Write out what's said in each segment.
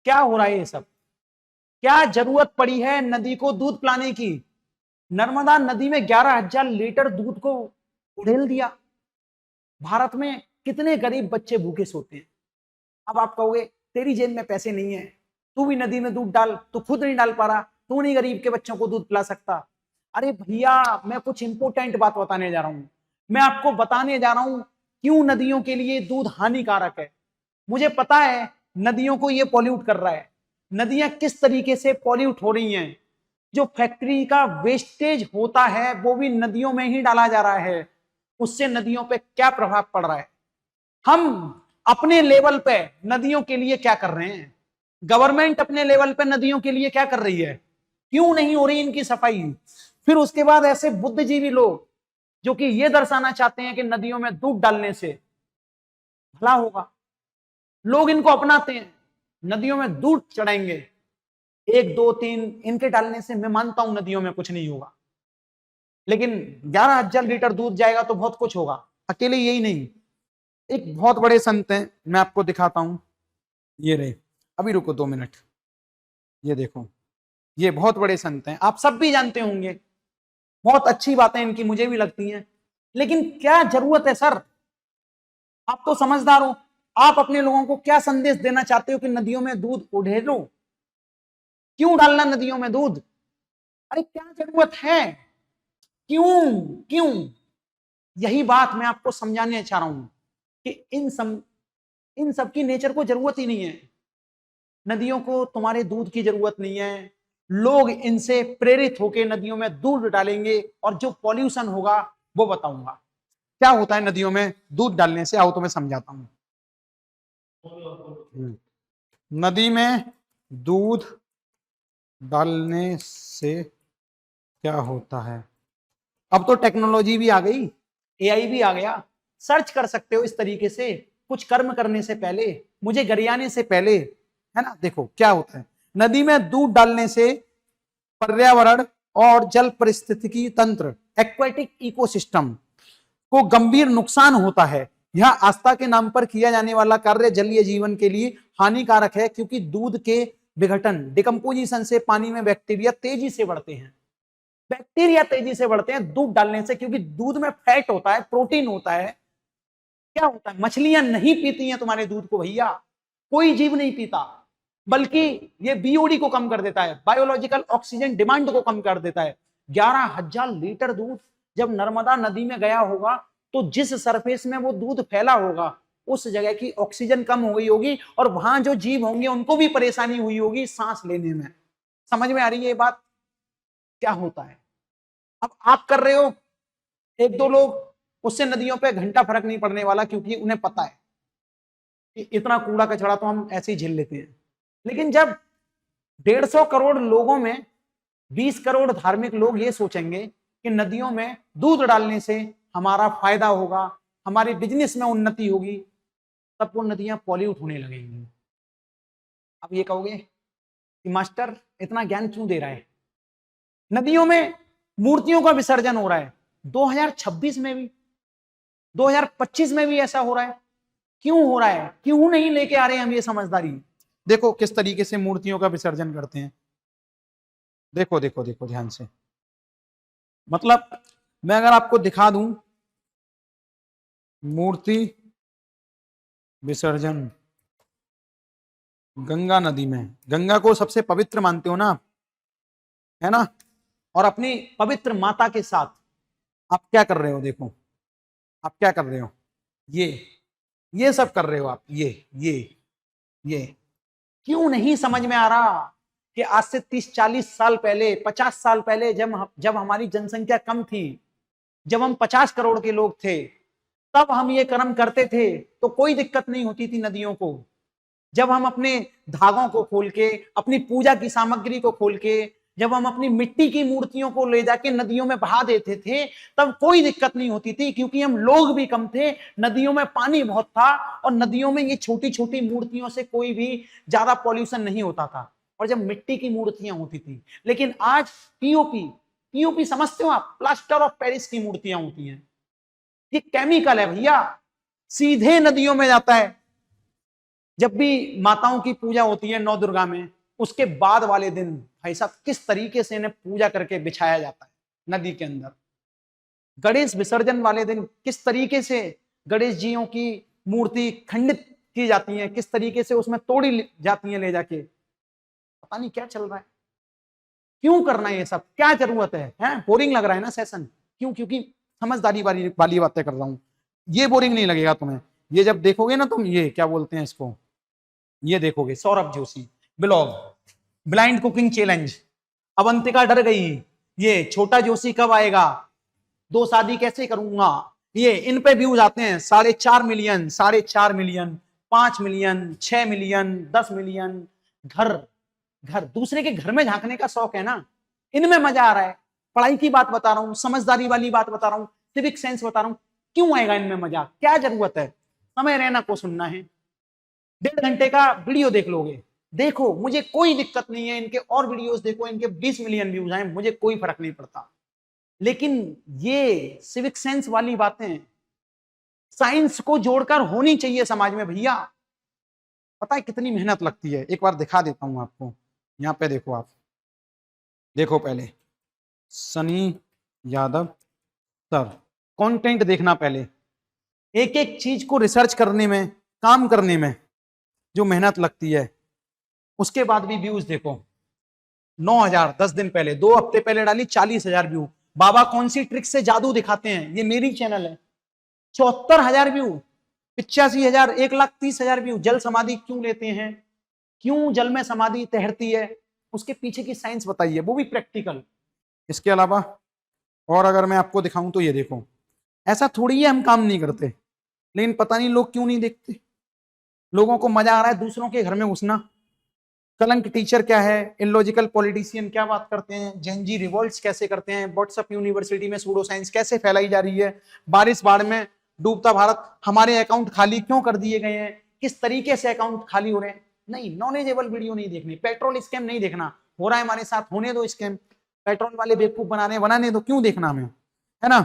क्या हो रहा है ये सब? क्या जरूरत पड़ी है नदी को दूध पिलाने की? नर्मदा नदी में 11,000 लीटर दूध को उड़ेल दिया। भारत में कितने गरीब बच्चे भूखे सोते हैं। अब आप कहोगे तेरी जेब में पैसे नहीं है, तू भी नदी में दूध डाल, तू खुद नहीं डाल पा रहा, तू नहीं गरीब के बच्चों को दूध पिला सकता। अरे भैया, मैं कुछ इंपॉर्टेंट बात बताने जा रहा हूं। मैं आपको बताने जा रहा हूं क्यों नदियों के लिए दूध हानिकारक है। मुझे पता है नदियों को ये पॉल्यूट कर रहा है। नदियां किस तरीके से पॉल्यूट हो रही हैं। जो फैक्ट्री का वेस्टेज होता है वो भी नदियों में ही डाला जा रहा है। उससे नदियों पे क्या प्रभाव पड़ रहा है? हम अपने लेवल पे नदियों के लिए क्या कर रहे हैं? गवर्नमेंट अपने लेवल पे नदियों के लिए क्या कर रही है? क्यों नहीं हो रही इनकी सफाई? फिर उसके बाद ऐसे बुद्धिजीवी लोग जो कि ये दर्शाना चाहते हैं कि नदियों में दूध डालने से भला होगा, लोग इनको अपनाते हैं। नदियों में दूध चढ़ाएंगे, 1 2 3 इनके डालने से मैं मानता हूं नदियों में कुछ नहीं होगा, लेकिन 11,000 लीटर दूध जाएगा तो बहुत कुछ होगा। अकेले यही नहीं, एक बहुत बड़े संत हैं, मैं आपको दिखाता हूं। ये रहे, अभी रुको 2 मिनट। ये देखो, ये बहुत बड़े संत हैं, आप सब भी जानते होंगे। बहुत अच्छी बातें इनकी मुझे भी लगती हैं, लेकिन क्या जरूरत है सर? आप तो समझदार हो, आप अपने लोगों को क्या संदेश देना चाहते हो कि नदियों में दूध उड़ेलो? क्यों डालना नदियों में दूध? अरे क्या जरूरत है? क्यों क्यों? यही बात मैं आपको समझाने चाह रहा हूं कि इन सब की नेचर को जरूरत ही नहीं है। नदियों को तुम्हारे दूध की जरूरत नहीं है। लोग इनसे प्रेरित होकर नदियों में दूध डालेंगे और जो पॉल्यूशन होगा वो बताऊंगा। क्या होता है नदियों में दूध डालने से, आओ तो मैं समझाता हूं। नदी में दूध डालने से क्या होता है? अब तो टेक्नोलॉजी भी आ गई, एआई भी आ गया, सर्च कर सकते हो इस तरीके से। कुछ कर्म करने से पहले, मुझे गरियाने से पहले, है ना। देखो क्या होता है, नदी में दूध डालने से पर्यावरण और जल पारिस्थितिकी तंत्र, एक्वेटिक इकोसिस्टम को गंभीर नुकसान होता है। यह आस्था के नाम पर किया जाने वाला कार्य जलीय जीवन के लिए हानिकारक है, क्योंकि दूध के विघटन, डिकम्पोजिशन से पानी में बैक्टीरिया तेजी से बढ़ते हैं। बैक्टीरिया तेजी से बढ़ते हैं दूध डालने से, क्योंकि दूध में फैट होता है, प्रोटीन होता है। क्या होता है, मछलियां नहीं पीती हैं तुम्हारे दूध को भैया, कोई जीव नहीं पीता, बल्कि ये बीओडी को कम कर देता है, बायोलॉजिकल ऑक्सीजन डिमांड को कम कर देता है। 11,000 लीटर दूध जब नर्मदा नदी में गया होगा तो जिस सरफेस में वो दूध फैला होगा उस जगह की ऑक्सीजन कम हो गई होगी और वहां जो जीव होंगे उनको भी परेशानी हुई होगी सांस लेने में। समझ में आ रही है ये बात? क्या होता है, अब आप कर रहे हो, 1 2 लोग, उससे नदियों पे घंटा फर्क नहीं पड़ने वाला, क्योंकि उन्हें पता है कि इतना कूड़ा कचरा तो हम ऐसे ही झेल लेते हैं। लेकिन जब 150 करोड़ लोगों में 20 करोड़ धार्मिक लोग ये सोचेंगे कि नदियों में दूध डालने से हमारा फायदा होगा, हमारी बिजनेस में उन्नति होगी, तब वो नदियां पॉल्यूट होने लगेंगी। अब ये कहोगे कि मास्टर इतना ज्ञान क्यों दे रहा है? नदियों में मूर्तियों का विसर्जन हो रहा है, 2026 में भी, 2025 में भी ऐसा हो रहा है। क्यों हो रहा है? क्यों नहीं लेके आ रहे हैं हम ये समझदारी? देखो किस तरीके से मूर्तियों का विसर्जन करते हैं। देखो देखो देखो ध्यान से, मतलब मैं अगर आपको दिखा दूं मूर्ति विसर्जन गंगा नदी में, गंगा को सबसे पवित्र मानते हो ना आप, है ना, और अपनी पवित्र माता के साथ आप क्या कर रहे हो? देखो आप क्या कर रहे हो, ये सब कर रहे हो आप, ये क्यों नहीं समझ में आ रहा कि आज से 30-40 साल पहले, 50 साल पहले, जब हमारी जनसंख्या कम थी, जब हम 50 करोड़ के लोग थे, तब हम ये कर्म करते थे तो कोई दिक्कत नहीं होती थी नदियों को। जब हम अपने धागों को खोल के, अपनी पूजा की सामग्री को खोल के, जब हम अपनी मिट्टी की मूर्तियों को ले जाके नदियों में बहा देते थे, तब कोई दिक्कत नहीं होती थी, क्योंकि हम लोग भी कम थे, नदियों में पानी बहुत था और नदियों में ये छोटी छोटी मूर्तियों से कोई भी ज्यादा पॉल्यूशन नहीं होता था, और जब मिट्टी की मूर्तियां होती थी। लेकिन आज पीओपी, पीओपी समझते हो आप? प्लास्टर ऑफ पेरिस की मूर्तियां होती हैं। ये केमिकल है भैया, सीधे नदियों में जाता है। जब भी माताओं की पूजा होती है नौ दुर्गा में, उसके बाद वाले दिन भाई साहब किस तरीके से इन्हें पूजा करके बिछाया जाता है नदी के अंदर। गणेश विसर्जन वाले दिन किस तरीके से गणेश जियों की मूर्ति खंडित की जाती है, किस तरीके से उसमें तोड़ी जाती है ले जाके। पता नहीं क्या चल रहा है, क्यों करना है ये सब, क्या जरूरत है? बोरिंग लग रहा है ना सेशन? क्यों? क्योंकि समझदारी वाली बातें कर रहा हूं। ये बोरिंग नहीं लगेगा तुम्हें, ये जब देखोगे ना तुम, ये क्या बोलते हैं इसको, ये देखोगे Saurabh Joshi blog, blind cooking challenge, Avantika डर गई, ये छोटा जोशी कब आएगा, दो शादी कैसे करूंगा, ये इन पे व्यूज आते हैं 4.5 million, 4.5 million, 5 million, 6 million, 10 million. घर घर दूसरे के घर में झांकने का शौक है ना, इनमें मजा आ रहा है। पढ़ाई की बात बता रहा हूं, समझदारी वाली बात बता रहा हूं, सिविक सेंस बता रहा हूं, क्यों आएगा इनमें मजा? क्या जरूरत है? समय रैना को सुनना है, 1.5 घंटे का वीडियो देख लोगे, देखो, मुझे कोई दिक्कत नहीं है, इनके और वीडियोस देखो, इनके 20 मिलियन व्यूज आए, मुझे कोई फर्क नहीं पड़ता। लेकिन ये सिविक सेंस वाली बातें साइंस को जोड़कर होनी चाहिए समाज में भैया। पता है कितनी मेहनत लगती है? एक बार दिखा देता हूं आपको, यहां पे देखो, आप देखो पहले सनी यादव सर, कंटेंट देखना पहले, एक एक चीज को रिसर्च करने में, काम करने में जो मेहनत लगती है, उसके बाद भी व्यूज देखो। 9,000 10 दिन पहले, 2 हफ्ते पहले डाली 40,000 व्यू। बाबा कौन सी ट्रिक से जादू दिखाते हैं, ये मेरी चैनल है, 74,000 व्यू, 85,000, 1,30,000 व्यू। जल समाधि क्यों लेते हैं, क्यों जल में समाधि तैरती है, उसके पीछे की साइंस बताइए, वो भी प्रैक्टिकल। इसके अलावा और अगर मैं आपको दिखाऊं तो ये देखो, ऐसा थोड़ी है हम काम नहीं करते, लेकिन पता नहीं लोग क्यों नहीं देखते। लोगों को मजा आ रहा है दूसरों के घर में घुसना। कलंक टीचर क्या है, इलॉजिकल पॉलिटिशियन क्या बात करते हैं, जेनजी रिवॉल्ट्स कैसे करते हैं, व्हाट्सएप यूनिवर्सिटी में सूडो साइंस कैसे फैलाई जा रही है, बारिश बाढ़ में डूबता भारत, हमारे अकाउंट खाली क्यों कर दिए गए हैं, किस तरीके से अकाउंट खाली हो रहे हैं। नहीं, नॉलेजेबल वीडियो नहीं देखनी, पेट्रोल स्कैम नहीं देखना, हो रहा है हमारे साथ, होने दो स्कैम, पेट्रोल वाले बेवकूफ बनाने दो, क्यों देखना हमें, है ना।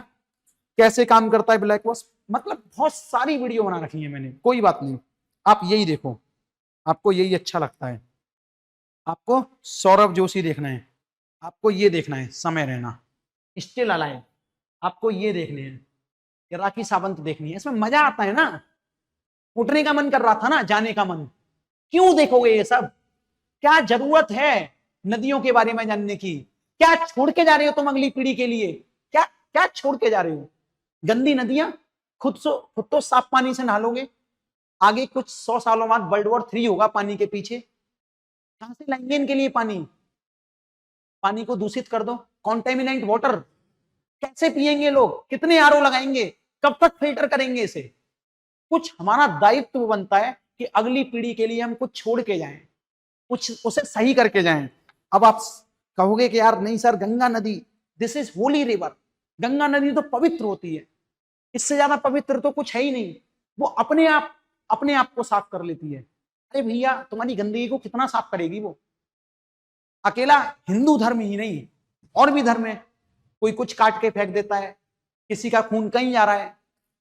कैसे काम करता है ब्लैक बॉक्स, मतलब बहुत सारी वीडियो बना रखी है मैंने, कोई बात नहीं, आप यही देखो, आपको यही अच्छा लगता है। आपको सौरभ जोशी देखना है, आपको ये देखना है समय रैना, स्टिल अलाइव, आपको ये देखने हैं, राखी सावंत देखनी है, इसमें मजा आता है ना, उठने का मन कर रहा था ना, जाने का मन। क्यों देखोगे ये सब? क्या जरूरत है नदियों के बारे में जानने की? क्या छोड़ के जा रहे हो तुम अगली पीढ़ी के लिए? क्या क्या छोड़ के जा रहे हो? गंदी नदियां, खुद तो साफ पानी से नहा लोगे, आगे कुछ 100 सालों बाद वर्ल्ड वॉर 3 होगा पानी के पीछे, कहां से लाएंगे इनके लिए पानी? पानी को दूषित कर दो, कॉन्टेमिनेंट वाटर, कैसे पिएंगे लोग? कितने आरओ लगाएंगे? कब तक फिल्टर करेंगे इसे? कुछ हमारा दायित्व बनता है कि अगली पीढ़ी के लिए हम कुछ छोड़ के जाएं, कुछ उसे सही करके जाएं। अब आप कहोगे कि यार नहीं सर, गंगा नदी, this is Holi river, Ganga नदी तो पवित्र होती है, इससे ज्यादा पवित्र तो कुछ है ही नहीं, वो अपने आप को साफ कर लेती है। अरे भैया, तुम्हारी गंदगी को कितना साफ करेगी वो? अकेला हिंदू धर्म ही नहीं, और भी धर्म है, कोई कुछ काट के फेंक देता है, किसी का खून कहीं जा रहा है,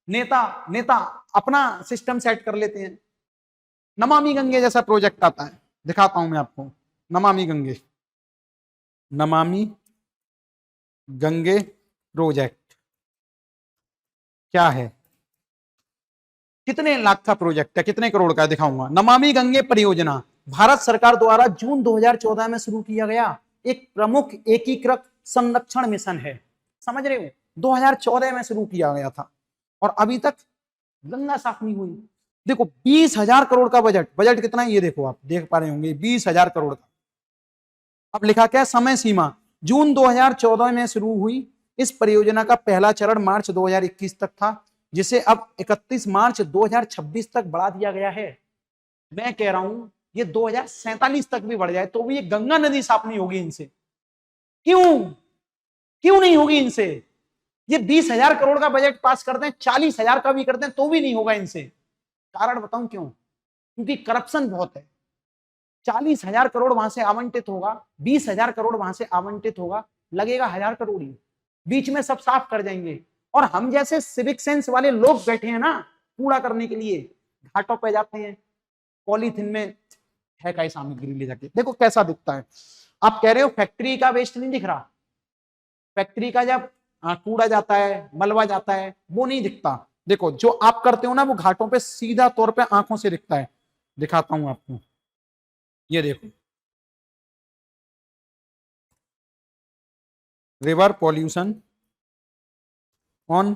नेता अपना सिस्टम सेट कर लेते हैं। नमामि गंगे जैसा प्रोजेक्ट आता है, दिखाता हूं मैं आपको, नमामि गंगे प्रोजेक्ट क्या है, कितने लाख का प्रोजेक्ट है, कितने करोड़ का है, दिखाऊंगा। नमामि गंगे परियोजना भारत सरकार द्वारा जून 2014 में शुरू किया गया एक प्रमुख एकीकृत संरक्षण मिशन है, समझ रहे हो? 2014 में शुरू किया गया था और अभी तक गंगा साफ नहीं हुई। देखो 20,000 करोड़ का बजट कितना है ये देखो, आप देख पा रहे होंगे 20,000 करोड़ का। अब लिखा क्या, समय सीमा जून 2014 में शुरू हुई। इस परियोजना का पहला चरण मार्च 2021 तक था, जिसे अब 31 मार्च 2026 तक बढ़ा दिया गया है। मैं कह रहा हूं ये 2047 तक भी बढ़ जाए तो भी ये गंगा नदी साफ नहीं होगी इनसे। क्यों नहीं होगी इनसे? ये 20,000 करोड़ का बजट पास करते हैं, 40,000 का भी करते हैं तो भी नहीं होगा इनसे। कारण बताऊं क्यों? क्योंकि करप्शन बहुत है। 40,000 करोड़ वहां से आवंटित होगा, 20,000 करोड़ वहां से आवंटित होगा, लगेगा 1,000 करोड़ ही, बीच में सब साफ कर जाएंगे। और हम जैसे सिविक सेंस वाले लोग बैठे हैं ना कूड़ा करने के लिए, घाटों पे जाते हैं, पॉलीथीन में है काय सामग्री ले जाके, देखो कैसा दिखता है। आप कह रहे हो फैक्ट्री का वेस्ट नहीं दिख रहा, फैक्ट्री का जब कूड़ा जाता है, मलबा जाता है, वो नहीं दिखता। देखो जो आप करते हो ना, वो घाटों पे सीधा तौर पे आंखों से दिखता है। दिखाता हूं आपको, ये देखो, रिवर पॉल्यूशन ऑन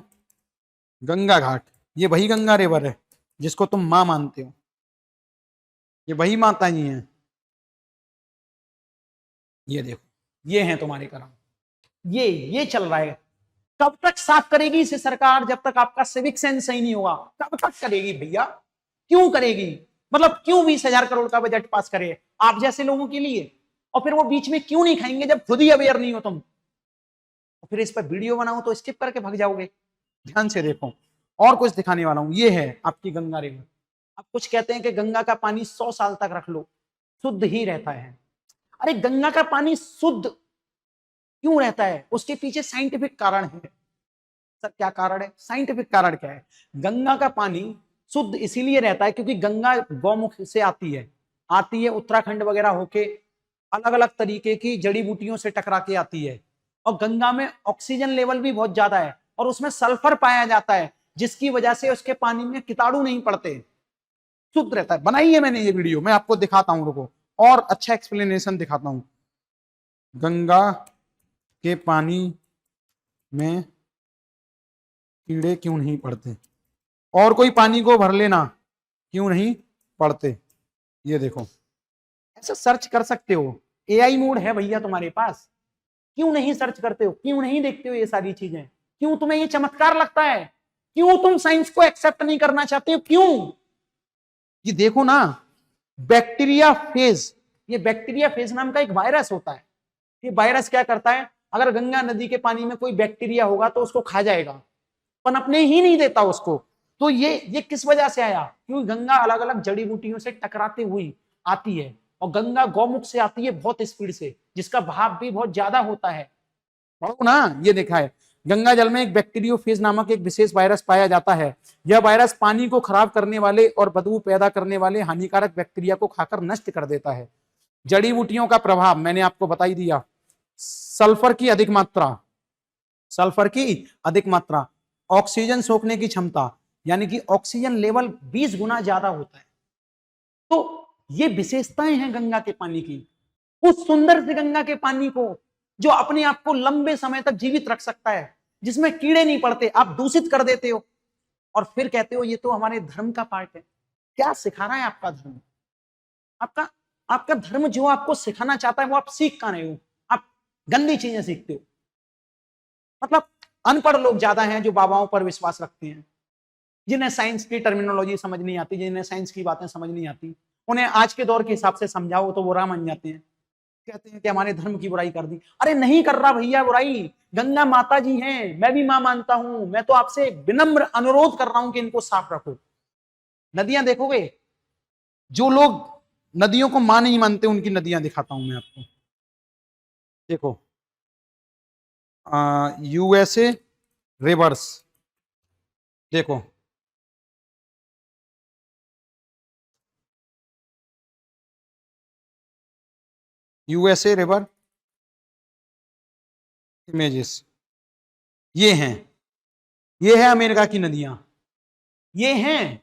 गंगा घाट। ये वही गंगा रिवर है जिसको तुम मां मानते हो, ये वही माता जी हैं। ये देखो, ये हैं तुम्हारे कर्म, ये चल रहा है। कब तक साफ करेगी इसे सरकार, जब तक आपका सिविक सेंस सही नहीं होगा? कब तक करेगी भैया, क्यों करेगी? मतलब क्यों 20,000 करोड़ का बजट पास करे आप जैसे लोगों के लिए, और फिर वो बीच में क्यों नहीं खाएंगे जब खुद ही अवेयर नहीं हो तुम? और फिर इस पर वीडियो बनाओ तो स्किप करके भाग जाओगे। ध्यान से देखो, और कुछ दिखाने वाला हूं। ये है आपकी गंगा रिवर। अब कुछ कहते हैं कि गंगा का पानी 100 साल तक रख लो शुद्ध ही रहता है। अरे गंगा का पानी शुद्ध क्यों रहता है, उसके पीछे साइंटिफिक कारण है। सर क्या कारण है? साइंटिफिक कारण क्या है? गंगा का पानी शुद्ध इसीलिए रहता है क्योंकि गंगा गौमुख से आती है उत्तराखंड वगैरह होके, अलग अलग तरीके की जड़ी बूटियों से टकरा के आती है। और गंगा में ऑक्सीजन लेवल भी बहुत ज्यादा है और उसमें सल्फर पाया जाता है, जिसकी वजह से उसके पानी में कीटाणु नहीं पड़ते, शुद्ध रहता है। बनाई है मैंने ये वीडियो, मैं आपको दिखाता हूं, रुको और अच्छा एक्सप्लेनेशन दिखाता हूं। गंगा के पानी में कीड़े क्यों नहीं पड़ते, और कोई पानी को भर लेना क्यों नहीं पड़ते। ये देखो, ऐसा सर्च कर सकते हो, एआई मोड है भैया तुम्हारे पास। क्यों नहीं सर्च करते हो, क्यों नहीं देखते हो ये सारी चीजें? क्यों तुम्हें ये चमत्कार लगता है? क्यों तुम साइंस को एक्सेप्ट नहीं करना चाहते हो? क्यों? ये देखो ना, बैक्टीरिया फेज, ये बैक्टीरिया फेज नाम का एक वायरस होता है। ये वायरस क्या करता है, अगर गंगा नदी के पानी में कोई बैक्टीरिया होगा तो उसको खा जाएगा, पनपने ही नहीं देता उसको। तो ये किस वजह से आया? क्योंकि गंगा अलग अलग जड़ी बूटियों से टकराती हुई आती है, और गंगा गौमुख से आती है बहुत स्पीड से, जिसका बहाव भी बहुत ज्यादा होता है। पढ़ो ना, ये देखा है। गंगा जल में एक बैक्टीरियोफेज नामक एक विशेष वायरस पाया जाता है। यह वायरस पानी को खराब करने वाले और बदबू पैदा करने वाले हानिकारक बैक्टीरिया को खाकर नष्ट कर देता है। जड़ी बूटियों का प्रभाव मैंने आपको बता ही दिया। सल्फर की अधिक मात्रा, ऑक्सीजन सोखने की क्षमता, यानी कि ऑक्सीजन लेवल 20 गुना ज्यादा होता है। तो ये विशेषताएं हैं गंगा के पानी की। उस सुंदर से गंगा के पानी को, जो अपने आप को लंबे समय तक जीवित रख सकता है, जिसमें कीड़े नहीं पड़ते, आप दूषित कर देते हो और फिर कहते हो ये तो हमारे धर्म का पार्ट है। क्या सिखा रहा है आपका धर्म? आपका धर्म जो आपको सिखाना चाहता है वो आप सीख कहां रहे हो? आप गंदी चीजें सीखते हो। मतलब अनपढ़ लोग ज्यादा हैं जो बाबाओं पर विश्वास रखते हैं, जिन्हें साइंस की टर्मिनोलॉजी समझ नहीं आती, जिन्हें साइंस की बातें समझ नहीं आती, उन्हें आज के दौर के हिसाब से समझाओ तो वो राम मान जाते हैं। कहते हैं कि हमारे धर्म की बुराई कर दी। अरे नहीं कर रहा भैया बुराई, गंगा माता जी हैं, मैं भी मां मानता हूं। मैं तो आपसे विनम्र अनुरोध कर रहा हूं कि इनको साफ रखो। नदियां देखोगे, जो लोग नदियों को मां नहीं मानते उनकी नदियां दिखाता हूं मैं आपको। देखो, यूएसए रिवर्स, देखो यूएसए रिवर इमेजेस, ये हैं, ये है अमेरिका की नदियां, ये हैं।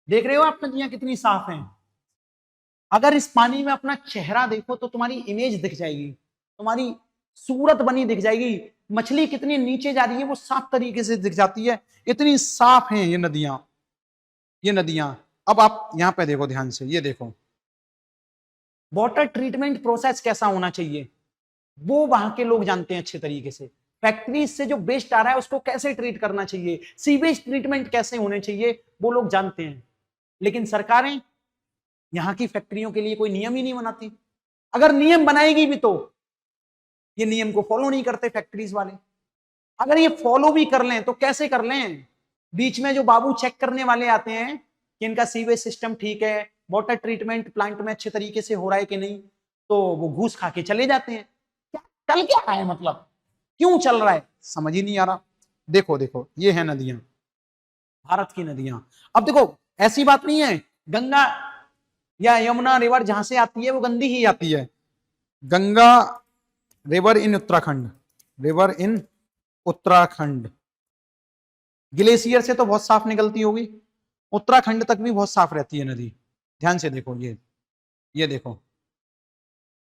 देख रहे हो आप नदियां कितनी साफ हैं? अगर इस पानी में अपना चेहरा देखो तो तुम्हारी इमेज दिख जाएगी, तुम्हारी सूरत बनी दिख जाएगी। मछली कितनी नीचे जा रही है वो साफ तरीके से दिख जाती है, इतनी साफ हैं ये नदियां, ये नदियां। अब आप यहां पे देखो ध्यान से, ये देखो वाटर ट्रीटमेंट प्रोसेस कैसा होना चाहिए, वो वहां के लोग जानते हैं अच्छे तरीके से। फैक्ट्री से जो वेस्ट आ रहा है उसको कैसे ट्रीट करना चाहिए, सीवेज ट्रीटमेंट कैसे होने चाहिए, वो लोग जानते हैं। लेकिन सरकारें यहां की फैक्ट्रियों के लिए कोई नियम ही नहीं बनाती। अगर नियम बनाएगी भी तो ये नियम को फॉलो नहीं करते फैक्ट्रीज वाले। अगर ये फॉलो भी कर लें तो कैसे कर लें? बीच में जो बाबू चेक करने वाले आते हैं कि इनका सीवेज सिस्टम ठीक है, वाटर ट्रीटमेंट प्लांट में अच्छे तरीके से हो रहा है कि नहीं, तो वो घूस खा के चले जाते हैं। क्या चल क्या रहा है, मतलब क्यों चल रहा है समझ ही नहीं आ रहा। देखो देखो, ये है नदियां, भारत की नदियां। अब देखो ऐसी बात नहीं है गंगा या यमुना रिवर जहां से आती है वो गंदी ही आती है? Ganga river in Uttarakhand, river in Uttarakhand glacier से तो बहुत साफ निकलती होगी, उत्तराखंड तक भी बहुत साफ रहती है नदी। ध्यान से देखो, ये देखो,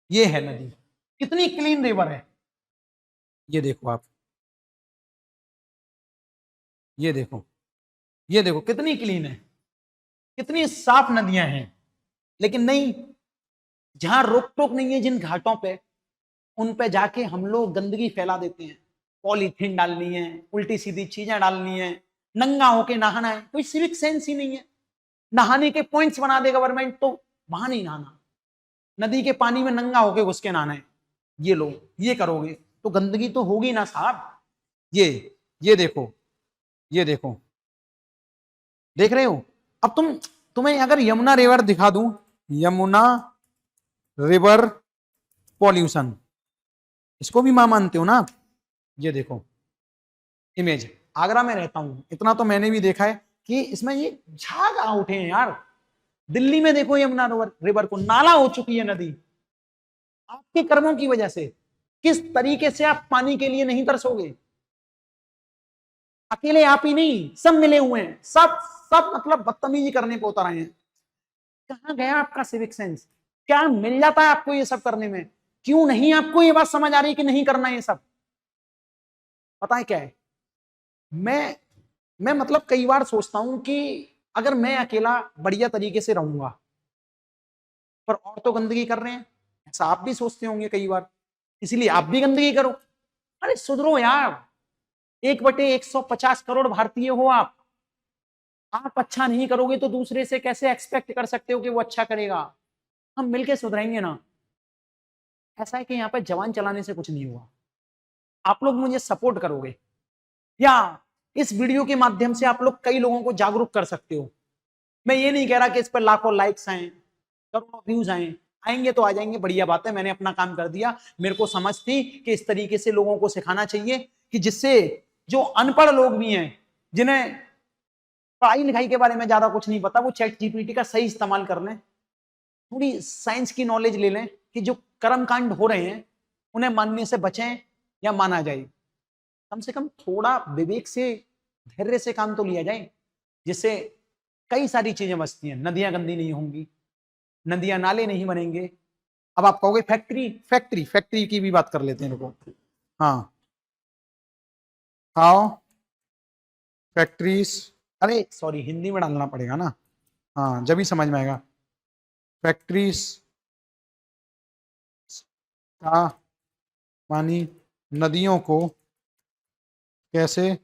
ये है नदी, कितनी क्लीन रिवर है। ये देखो आप, ये देखो, ये देखो कितनी क्लीन है, कितनी साफ नदियां हैं। लेकिन नहीं, जहां रोक टोक नहीं है जिन घाटों पे, उन पे जाके हम लोग गंदगी फैला देते हैं। पॉलीथीन डालनी है, उल्टी सीधी चीजें डालनी है, नंगा होके नहाना है, कोई सिविक सेंस ही नहीं है। नहाने के पॉइंट्स बना दे गवर्नमेंट तो वहां नहीं नहाना, नदी के पानी में नंगा होके घुस के नहाना है। ये लो, ये करोगे तो गंदगी तो होगी ना साहब। ये देखो, ये देखो, देख रहे हो? अब तुम्हें अगर यमुना रिवर दिखा दूं, यमुना रिवर पॉल्यूशन, इसको भी मां मानते हो ना आप? ये देखो इमेज, आगरा में रहता हूं, इतना तो मैंने भी देखा है कि इसमें ये झाग आ उठे हैं यार। दिल्ली में देखो यमुना रिवर को, नाला हो चुकी है नदी, आपके कर्मों की वजह से। किस तरीके से आप पानी के लिए नहीं तरसोगे? अकेले आप ही नहीं, सब मिले हुए हैं, सब सब मतलब बदतमीजी करने को उतर आए हैं। कहां गया आपका सिविक सेंस? क्या मिल जाता है आपको ये सब करने में? क्यों नहीं आपको ये बात समझ आ रही कि नहीं करना ये सब? पता है क्या है, मैं मतलब कई बार सोचता हूं कि अगर मैं अकेला बढ़िया तरीके से रहूंगा, पर और तो गंदगी कर रहे हैं, ऐसा आप भी सोचते होंगे कई बार, इसलिए आप भी गंदगी करो। अरे सुधरो यार, 1/150 करोड़ भारतीय हो आप अच्छा नहीं करोगे तो दूसरे से कैसे एक्सपेक्ट कर सकते हो कि वो अच्छा करेगा? हम मिलके सुधरेंगे ना। ऐसा है कि यहाँ पे जवान चलाने से कुछ नहीं हुआ, आप लोग मुझे सपोर्ट करोगे, या इस वीडियो के माध्यम से आप लोग कई लोगों को जागरूक कर सकते हो। मैं ये नहीं कह रहा कि इस पर लाखों लाइक्स आए, करोड़ों व्यूज आए, आएंगे तो आ जाएंगे, बढ़िया बात है, मैंने अपना काम कर दिया। मेरे को समझ थी कि इस तरीके से लोगों को सिखाना चाहिए कि जिससे जो अनपढ़ लोग भी हैं, जिन्हें पढ़ाई लिखाई के बारे में ज्यादा कुछ नहीं पता, वो चैट जीपीटी का सही इस्तेमाल कर लें, थोड़ी साइंस की नॉलेज ले लें कि जो कर्म कांड हो रहे हैं उन्हें मानने से बचें या माना जाए। कम से कम थोड़ा विवेक से, धैर्य से काम तो लिया जाए, जिससे कई सारी चीजें बचती हैं। नदियां गंदी नहीं होंगी, नदियां नाले नहीं बनेंगे। अब आप कहोगे फैक्ट्री, फैक्ट्री की भी बात कर लेते हैं रुको। हाँ, हाउ फैक्ट्रीज, अरे सॉरी हिंदी में डालना पड़ेगा ना, हाँ जब ही समझ में आएगा। फैक्ट्रीज का पानी नदियों को कैसे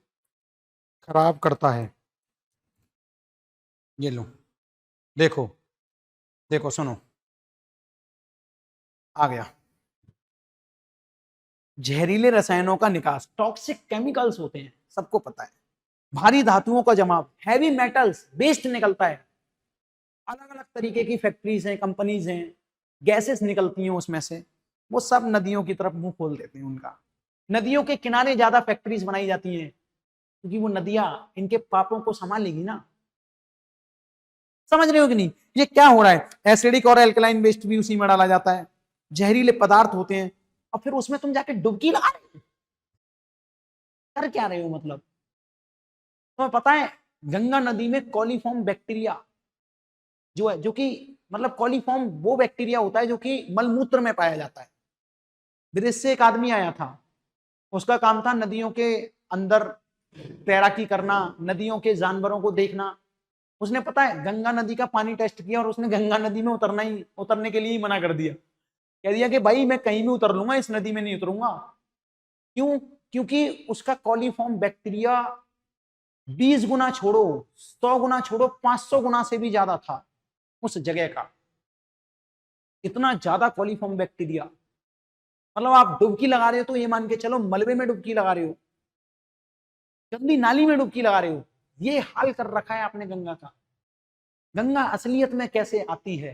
खराब करता है? ये लो, देखो देखो, सुनो, आ गया। जहरीले रसायनों का निकास, टॉक्सिक केमिकल्स होते हैं, सबको पता है। भारी धातुओं का जमाव, हैवी मेटल्स, वेस्ट निकलता है। अलग अलग तरीके की फैक्ट्रीज हैं, कंपनीज हैं, गैसेस निकलती हैं उसमें से, वो सब नदियों की तरफ मुंह खोल देते हैं उनका। नदियों के किनारे ज्यादा फैक्ट्रीज बनाई जाती हैं क्योंकि वो नदियां इनके पापों को संभालेगी ना। समझ रहे हो कि नहीं? ये क्या हो रहा है, एसिडिक और एल्कलाइन वेस्ट भी उसी में डाला जाता है, जहरीले पदार्थ होते हैं, और फिर उसमें तुम जाके डुबकी लगा रहे हो, कर क्या रहे हो मतलब? तुम्हें पता है गंगा नदी में कॉलीफॉर्म बैक्टीरिया जो है, जो कि मतलब कॉलीफॉर्म वो बैक्टीरिया होता है जो कि मलमूत्र में पाया जाता है। विदेश से एक आदमी आया था, उसका काम था नदियों के अंदर तैराकी करना, नदियों के जानवरों को देखना। उसने पता है गंगा नदी का पानी टेस्ट किया और उसने गंगा नदी में उतरने के लिए ही मना कर दिया। कह दिया कि भाई मैं कहीं भी उतर लूंगा, इस नदी में नहीं उतरूंगा। क्यों? क्योंकि उसका कॉलीफॉर्म बैक्टीरिया 20 गुना छोड़ो, 100 गुना छोड़ो, 500 गुना से भी ज्यादा था उस जगह का। इतना ज्यादा कॉलीफॉर्म बैक्टीरिया, मतलब आप डुबकी लगा रहे हो तो ये मान के चलो मलबे में डुबकी लगा रहे हो, गंदी नाली में डुबकी लगा रहे हो। ये हाल कर रखा है आपने गंगा का। गंगा असलियत में कैसे आती है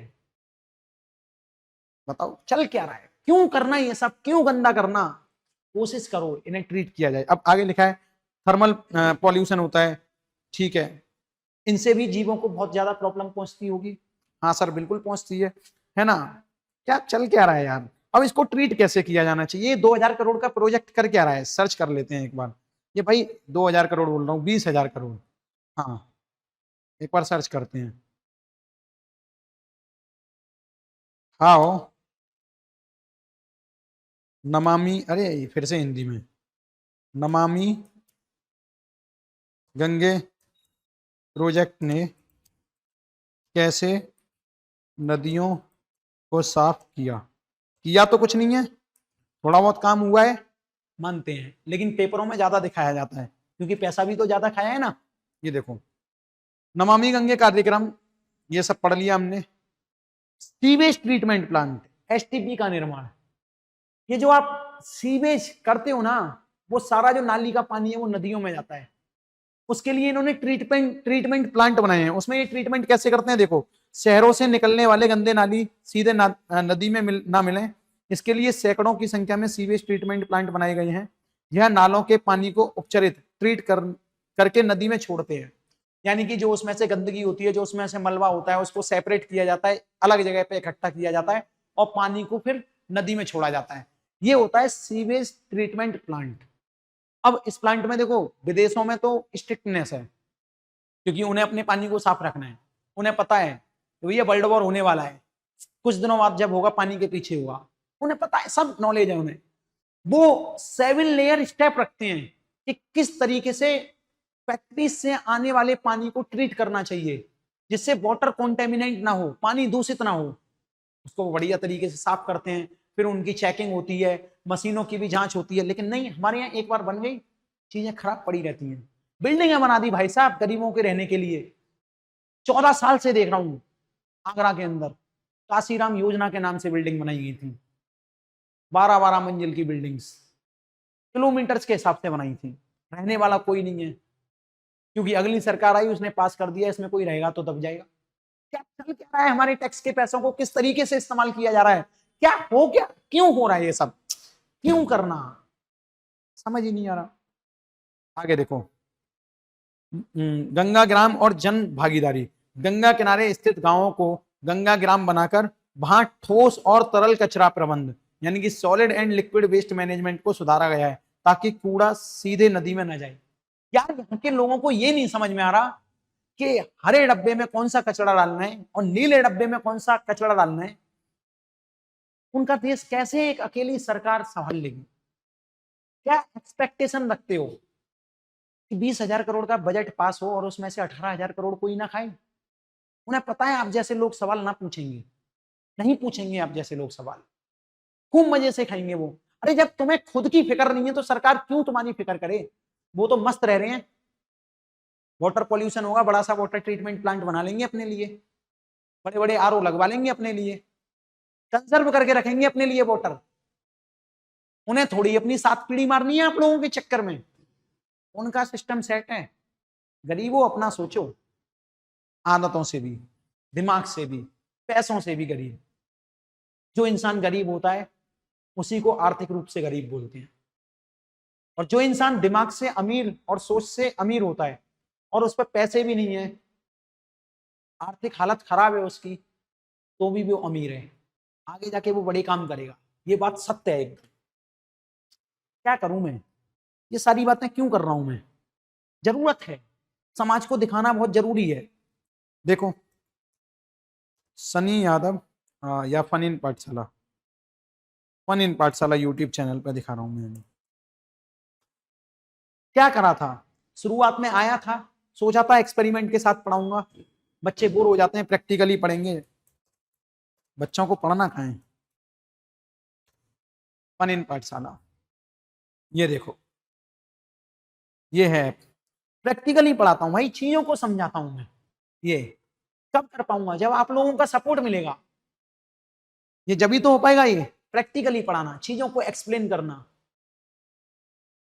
बताओ? चल क्या रहा है? क्यों करना ये सब? क्यों गंदा करना? कोशिश करो इन्हें ट्रीट किया जाए। अब आगे लिखा है थर्मल पॉल्यूशन होता है, ठीक है, इनसे भी जीवों को बहुत ज्यादा प्रॉब्लम पहुंचती होगी। हाँ सर बिल्कुल पहुंचती है ना। क्या चल क्या रहा है यार। अब इसको ट्रीट कैसे किया जाना चाहिए। ये 2000 करोड़ का प्रोजेक्ट कर क्या रहा है, सर्च कर लेते हैं एक बार। ये भाई 2000 करोड़ बोल रहा हूँ, 20,000 करोड़। हाँ एक बार सर्च करते हैं। हाँ हो नमामि, अरे फिर से हिंदी में, नमामि गंगे प्रोजेक्ट ने कैसे नदियों को साफ किया। किया तो कुछ नहीं है, थोड़ा बहुत काम हुआ है मानते हैं, लेकिन पेपरों में ज्यादा दिखाया जाता है क्योंकि पैसा भी तो ज्यादा खाया है ना। ये देखो नमामि गंगे कार्यक्रम, ये सब पढ़ लिया हमने। सीवेज ट्रीटमेंट प्लांट, एसटीपी का निर्माण। ये जो आप सीवेज करते हो ना, वो सारा जो नाली का पानी है वो नदियों में जाता है। उसके लिए इन्होंने ट्रीटमेंट प्लांट बनाए हैं। उसमें ये ट्रीटमेंट कैसे करते हैं देखो, शहरों से निकलने वाले गंदे नाली सीधे नदी में ना मिले, इसके लिए सैकड़ों की संख्या में सीवेज ट्रीटमेंट प्लांट बनाए गए हैं। यह नालों के पानी को उपचरित करके नदी में छोड़ते हैं। यानी कि जो उसमें से गंदगी होती है, जो उसमें से मलबा होता है, उसको सेपरेट किया जाता है, अलग जगह पे इकट्ठा किया जाता है और पानी को फिर नदी में छोड़ा जाता है। ये होता है सीवेज ट्रीटमेंट प्लांट। अब इस प्लांट में देखो, विदेशों में तो स्ट्रिक्टनेस है क्योंकि उन्हें अपने पानी को साफ रखना है। उन्हें पता है कि भैया वर्ल्ड वॉर होने वाला है, कुछ दिनों बाद जब होगा पानी के पीछे होगा। उन्हें पता है, सब नॉलेज है उन्हें। वो 7 लेयर स्टेप रखते हैं कि किस तरीके से फैक्ट्री से आने वाले पानी को ट्रीट करना चाहिए जिससे वाटर कॉन्टेमिनेंट ना हो, पानी दूषित ना हो। उसको बढ़िया तरीके से साफ करते हैं, फिर उनकी चेकिंग होती है, मशीनों की भी जांच होती है। लेकिन नहीं, हमारे यहाँ एक बार बन गई चीजें खराब पड़ी रहती हैं। बिल्डिंगें बना दी भाई साहब गरीबों के रहने के लिए। 14 साल से देख रहा हूं आगरा के अंदर काशीराम योजना के नाम से बिल्डिंग बनाई गई थी, 12-12 मंजिल की बिल्डिंग्स, किलोमीटर्स के हिसाब से बनाई थी। रहने वाला कोई नहीं है क्योंकि अगली सरकार आई, उसने पास कर दिया इसमें कोई रहेगा तो दब जाएगा। क्या चल क्या रहा है, हमारे टैक्स के पैसों को किस तरीके से इस्तेमाल किया जा रहा है, क्या हो, क्या क्यों हो रहा है ये सब, क्यों करना, समझ ही नहीं आ रहा। आगे देखो, गंगा ग्राम और जन भागीदारी। गंगा किनारे स्थित गांवों को गंगा ग्राम बनाकर वहां ठोस और तरल कचरा प्रबंध यानी कि solid and liquid waste management को सुधारा गया है ताकि कूड़ा सीधे नदी में न जाए। यार यहाँ के लोगों को ये नहीं समझ में आ रहा कि हरे डब्बे में कौन सा कचरा डालना है और नीले डब्बे में कौन सा कचरा डालना है। उनका देश कैसे एक अकेली सरकार संभाल लेगी। क्या एक्सपेक्टेशन रखते हो कि 20,000 करोड़ का बजट पास हो और उसमें से 18,000 करोड़ कोई ना खाए। उन्हें पता है आप जैसे लोग सवाल ना पूछेंगे, नहीं पूछेंगे आप जैसे लोग सवाल, खूब मजे से खाएंगे वो। अरे जब तुम्हें खुद की फिक्र नहीं है तो सरकार क्यों तुम्हारी फिक्र करे। वो तो मस्त रह रहे हैं, वाटर पॉल्यूशन होगा, बड़ा सा वाटर ट्रीटमेंट प्लांट बना लेंगे अपने लिए, बड़े बड़े आरओ लगवा लेंगे अपने लिए, कंजर्व करके रखेंगे अपने लिए वाटर। उन्हें थोड़ी अपनी 7 पीढ़ी मारनी है आप लोगों के चक्कर में। उनका सिस्टम सेट है। गरीबों अपना सोचो, आदतों से भी, दिमाग से भी, पैसों से भी गरीब। जो इंसान गरीब होता है उसी को आर्थिक रूप से गरीब बोलते हैं। और जो इंसान दिमाग से अमीर और सोच से अमीर होता है और उस पर पैसे भी नहीं है, आर्थिक हालत खराब है उसकी, तो भी वो अमीर है, आगे जाके वो बड़े काम करेगा। ये बात सत्य है एकदम। क्या करूं मैं, ये सारी बातें क्यों कर रहा हूं मैं, जरूरत है, समाज को दिखाना बहुत जरूरी है। देखो सनी यादव या फन इन पाठशाला, फन इन पाठशाला यूट्यूब चैनल पर दिखा रहा हूं मैं। क्या करा था, शुरुआत में आया था, सोचा था एक्सपेरिमेंट के साथ पढ़ाऊंगा, बच्चे बोर हो जाते हैं, प्रैक्टिकली पढ़ेंगे, बच्चों को पढ़ना कहाँ है। फन इन पाठशाला, ये देखो, ये है, प्रैक्टिकली पढ़ाता हूं भाई, चीजों को समझाता हूं मैं। ये कब कर पाऊंगा, जब आप लोगों का सपोर्ट मिलेगा। ये जब ही तो हो पाएगा, ये प्रैक्टिकली पढ़ाना, चीजों को एक्सप्लेन करना।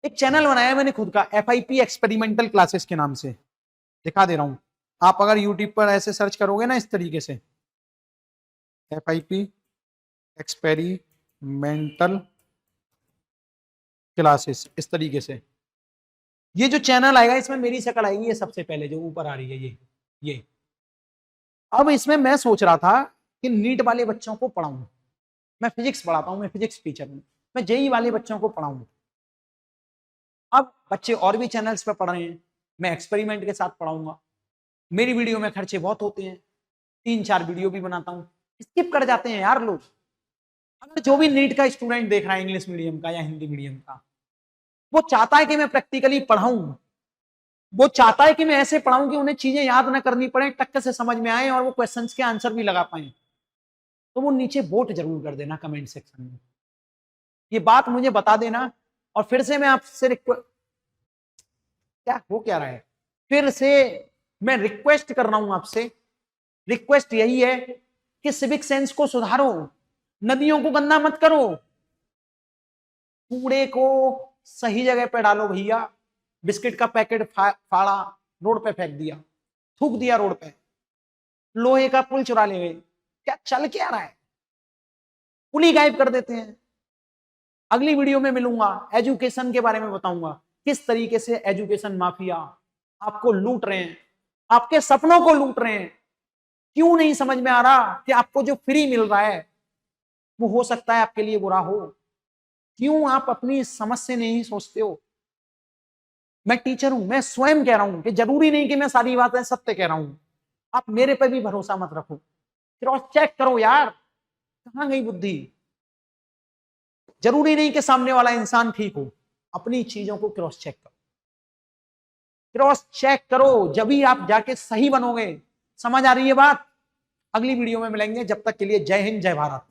एक चैनल बनाया मैंने खुद का, FIP एक्सपेरिमेंटल क्लासेस के नाम से, दिखा दे रहा हूं। आप अगर यूट्यूब पर ऐसे सर्च करोगे ना इस तरीके से, FIP एक्सपेरिमेंटल क्लासेस, इस तरीके से ये जो चैनल आएगा इसमें मेरी शक्ल आएगी, ये सबसे पहले जो ऊपर आ रही है ये अब इसमें मैं सोच रहा था कि नीट वाले बच्चों को पढ़ाऊं। मैं फिजिक्स पढ़ाता हूं, मैं फिजिक्स टीचर हूं, मैं जेई वाले बच्चों को पढ़ाऊं। अब बच्चे और भी चैनल्स पे पढ़ रहे हैं, मैं एक्सपेरिमेंट के साथ पढ़ाऊंगा। मेरी वीडियो में खर्चे बहुत होते हैं, 3-4 वीडियो भी बनाता हूं, स्किप कर जाते हैं यार लोग। अगर जो भी नीट का स्टूडेंट देख रहा है इंग्लिश मीडियम का या हिंदी मीडियम का, वो चाहता है कि मैं प्रैक्टिकली पढ़ाऊं, वो चाहता है कि मैं ऐसे पढ़ाऊं कि उन्हें चीजें याद ना करनी पड़े, टक्क से समझ में आए और वो क्वेश्चंस के आंसर भी लगा पाए, तो वो नीचे वोट जरूर कर देना कमेंट सेक्शन में, ये बात मुझे बता देना। और फिर से मैं आपसे क्या हो क्या रहा है, फिर से मैं रिक्वेस्ट कर रहा हूं आपसे। रिक्वेस्ट यही है कि सिविक सेंस को सुधारो, नदियों को गंदा मत करो, कूड़े को सही जगह पे डालो भैया। बिस्किट का पैकेट फाड़ा, रोड पे फेंक दिया, थूक दिया रोड पे, लोहे का पुल चुरा ले गए, क्या चल क्या रहा है, पुल ही गायब कर देते हैं। अगली वीडियो में मिलूंगा, एजुकेशन के बारे में बताऊंगा किस तरीके से एजुकेशन माफिया आपको लूट रहे हैं, आपके सपनों को लूट रहे हैं। क्यों नहीं समझ में आ रहा कि आपको जो फ्री मिल रहा है वो हो सकता है आपके लिए बुरा हो? क्यों आप अपनी समझ से नहीं सोचते हो? मैं टीचर हूं, मैं स्वयं कह रहा हूं कि जरूरी नहीं कि मैं सारी बातें सत्य कह रहा हूं। आप मेरे पे भी भरोसा मत रखो, क्रॉस चेक करो यार, कहां गई बुद्धि? जरूरी नहीं कि सामने वाला इंसान ठीक हो, अपनी चीजों को क्रॉस चेक करो, क्रॉस चेक करो, जब भी आप जाके सही बनोगे। समझ आ रही है बात? अगली वीडियो में मिलेंगे, जब तक के लिए जय हिंद, जय भारत।